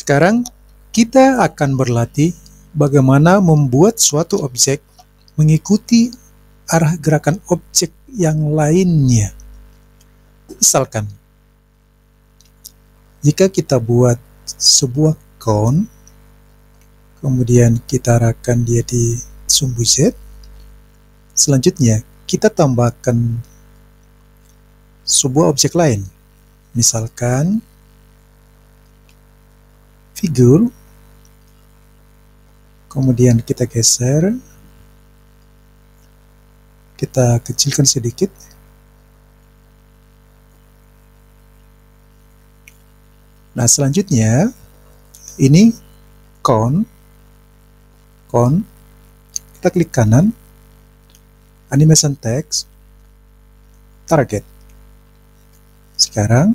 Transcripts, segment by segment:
Sekarang kita akan berlatih bagaimana membuat suatu objek mengikuti arah gerakan objek yang lainnya. Misalkan, jika kita buat sebuah cone, kemudian kita arahkan dia di sumbu Z, selanjutnya kita tambahkan sebuah objek lain, misalkan figur, kemudian kita geser, kita kecilkan sedikit, nah selanjutnya ini cone, kita klik kanan, animation text, target. Sekarang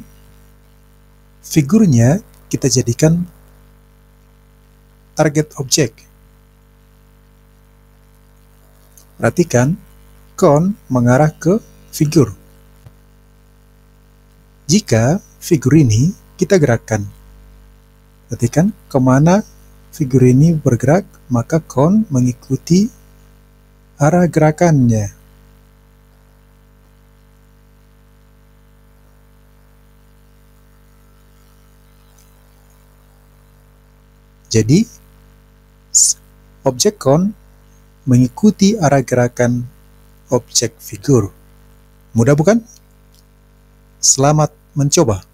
figurnya kita jadikan target objek. Perhatikan, cone mengarah ke figur. Jika figur ini kita gerakkan, perhatikan kemana figur ini bergerak, maka cone mengikuti arah gerakannya. Jadi, objek cone mengikuti arah gerakan objek figur. Mudah bukan? Selamat mencoba.